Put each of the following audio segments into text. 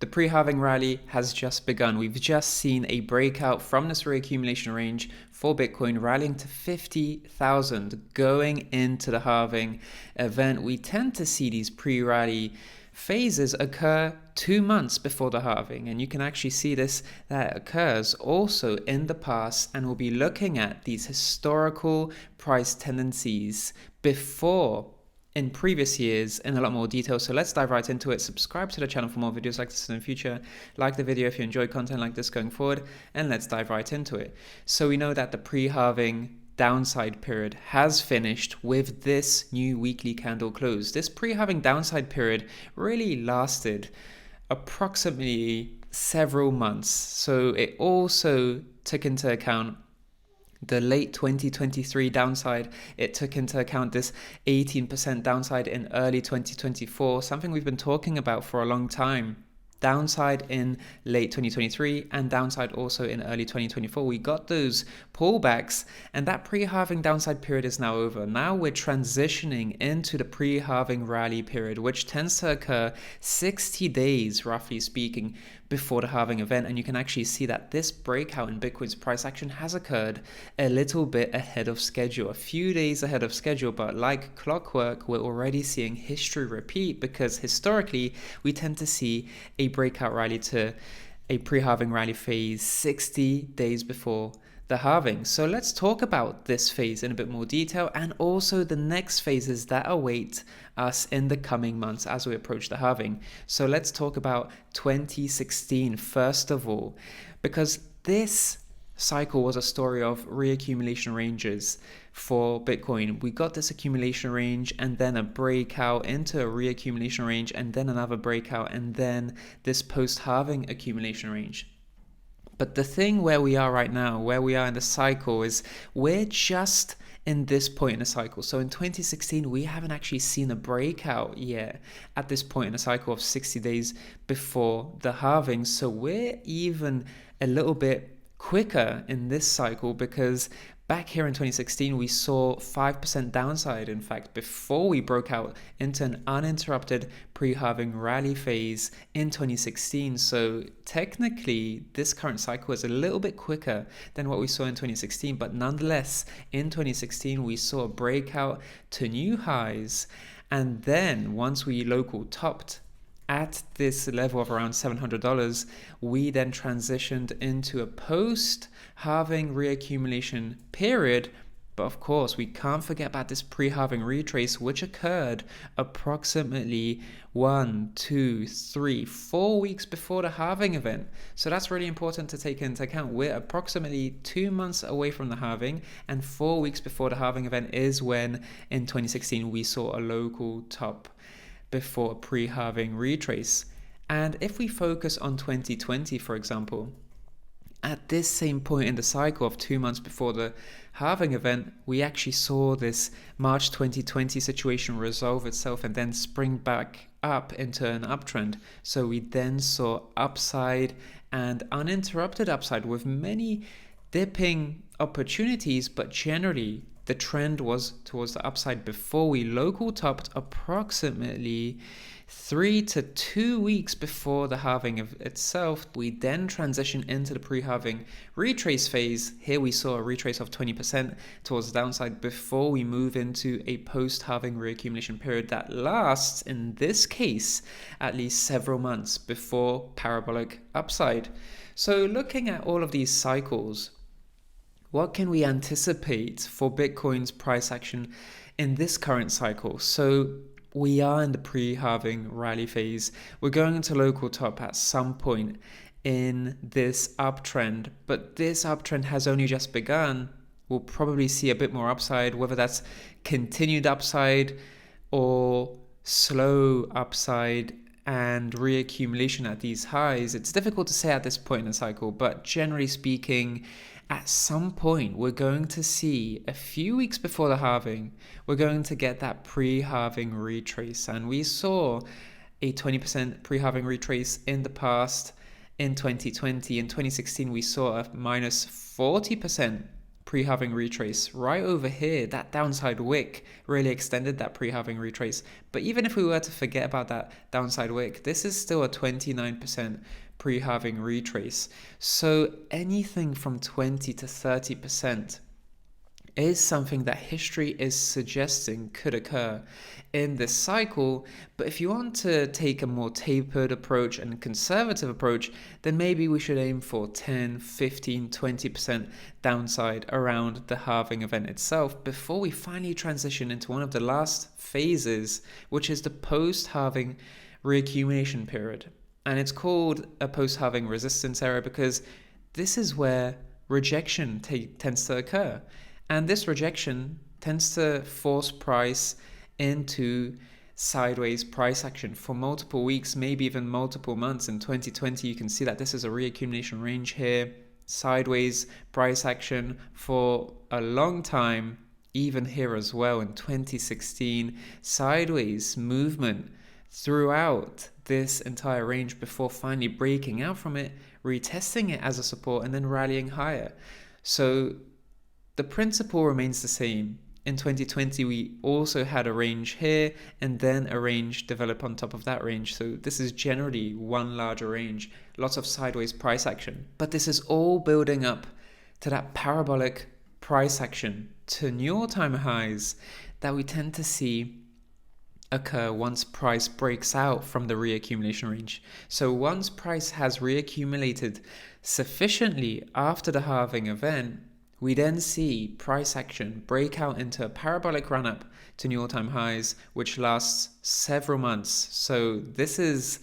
The pre-halving rally has just begun. We've just seen a breakout from this reaccumulation range for Bitcoin, rallying to 50,000 going into the halving event. We tend to see these pre-rally phases occur 2 months before the halving, and you can actually see this that occurs also in the past, and we'll be looking at these historical price tendencies before in previous years in a lot more detail. So let's dive right into it. Subscribe to the channel for more videos like this in the future. Like the video if you enjoy content like this going forward, and let's dive right into it. So we know that the pre-halving downside period has finished with this new weekly candle close. This pre-halving downside period really lasted approximately several months. So it also took into account the late 2023 downside. It took into account this 18% downside in early 2024, something we've been talking about for a long time. Downside in late 2023 and downside also in early 2024. We got those pullbacks, and that pre-halving downside period is now over. Now we're transitioning into the pre-halving rally period, which tends to occur 60 days, roughly speaking, before the halving event. And you can actually see that this breakout in Bitcoin's price action has occurred a little bit ahead of schedule, a few days ahead of schedule. But like clockwork, we're already seeing history repeat, because historically we tend to see a breakout rally to a pre-halving rally phase 60 days before the halving. So let's talk about this phase in a bit more detail, and also the next phases that await us in the coming months as we approach the halving. So let's talk about 2016 first of all, because this cycle was a story of reaccumulation ranges for Bitcoin. We got this accumulation range, and then a breakout into a reaccumulation range, and then another breakout, and then this post-halving accumulation range. But the thing where we are right now, where we are in the cycle, is we're just in this point in the cycle. So in 2016, we haven't actually seen a breakout yet at this point in the cycle of 60 days before the halving. So we're even a little bit quicker in this cycle, because back here in 2016, we saw 5% downside, in fact, before we broke out into an uninterrupted pre-halving rally phase in 2016. So technically, this current cycle is a little bit quicker than what we saw in 2016. But nonetheless, in 2016, we saw a breakout to new highs. And then once we local topped at this level of around $700, we then transitioned into a post-halving reaccumulation period. But of course, we can't forget about this pre-halving retrace, which occurred approximately 4 weeks before the halving event. So that's really important to take into account. We're approximately 2 months away from the halving, and 4 weeks before the halving event is when in 2016 we saw a local top before a pre-halving retrace. And if we focus on 2020, for example, at this same point in the cycle of 2 months before the halving event, we actually saw this March 2020 situation resolve itself and then spring back up into an uptrend. So we then saw upside and uninterrupted upside with many dipping opportunities, but generally the trend was towards the upside before we local topped approximately 3 to 2 weeks before the halving of itself. We then transitioned into the pre-halving retrace phase. Here we saw a retrace of 20% towards the downside before we move into a post-halving reaccumulation period that lasts, in this case, at least several months before parabolic upside. So looking at all of these cycles, what can we anticipate for Bitcoin's price action in this current cycle? So we are in the pre-halving rally phase. We're going into local top at some point in this uptrend, but this uptrend has only just begun. We'll probably see a bit more upside, whether that's continued upside or slow upside and reaccumulation at these highs. It's difficult to say at this point in the cycle, but generally speaking, at some point, we're going to see a few weeks before the halving, we're going to get that pre-halving retrace. And we saw a 20% pre-halving retrace in the past in 2020. In 2016, we saw a minus 40% pre-halving retrace right over here. That downside wick really extended that pre-halving retrace. But even if we were to forget about that downside wick, this is still a 29% pre-halving retrace. So anything from 20 to 30% is something that history is suggesting could occur in this cycle. But if you want to take a more tapered approach and conservative approach, then maybe we should aim for 10, 15, 20% downside around the halving event itself before we finally transition into one of the last phases, which is the post-halving reaccumulation period. And it's called a post-halving resistance era because this is where rejection tends to occur. And this rejection tends to force price into sideways price action for multiple weeks, maybe even multiple months. In 2020, you can see that this is a reaccumulation range here, sideways price action for a long time, even here as well in 2016, sideways movement throughout this entire range before finally breaking out from it, retesting it as a support, and then rallying higher. So the principle remains the same. In 2020, we also had a range here and then a range develop on top of that range. So this is generally one larger range, lots of sideways price action. But this is all building up to that parabolic price action to new all-time highs that we tend to see occur once price breaks out from the reaccumulation range. So once price has reaccumulated sufficiently after the halving event, we then see price action break out into a parabolic run-up to new all-time highs, which lasts several months. So this is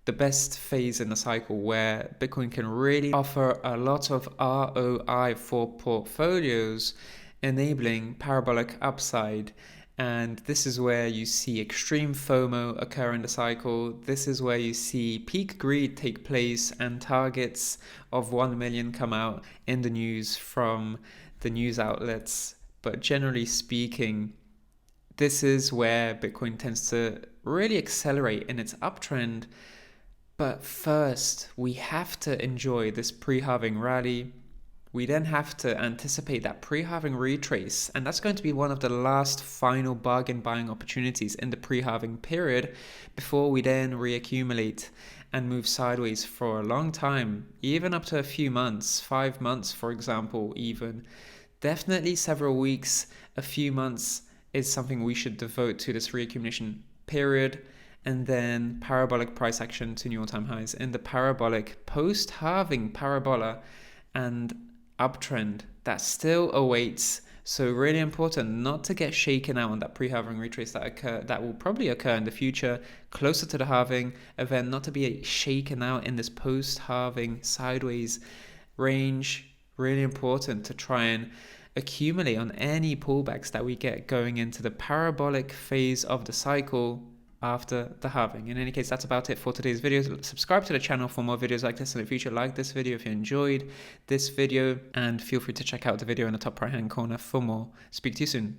the best phase in the cycle where Bitcoin can really offer a lot of ROI for portfolios, enabling parabolic upside. And this is where you see extreme FOMO occur in the cycle. This is where you see peak greed take place and targets of 1 million come out in the news from the news outlets. But generally speaking, this is where Bitcoin tends to really accelerate in its uptrend. But first, we have to enjoy this pre-halving rally. We then have to anticipate that pre-halving retrace, and that's going to be one of the last final bargain buying opportunities in the pre-halving period before we then reaccumulate and move sideways for a long time, even up to a few months, 5 months, for example, even. Definitely several weeks, a few months is something we should devote to this reaccumulation period, and then parabolic price action to new all-time highs in the parabolic post-halving parabola and uptrend that still awaits. So really important not to get shaken out on that pre-halving retrace that will probably occur in the future closer to the halving event, not to be shaken out in this post-halving sideways range. Really important to try and accumulate on any pullbacks that we get going into the parabolic phase of the cycle after the halving. In any case, that's about it for today's video. Subscribe to the channel for more videos like this in the future. Like this video if you enjoyed this video, and feel free to check out the video in the top right hand corner for more. Speak to you soon.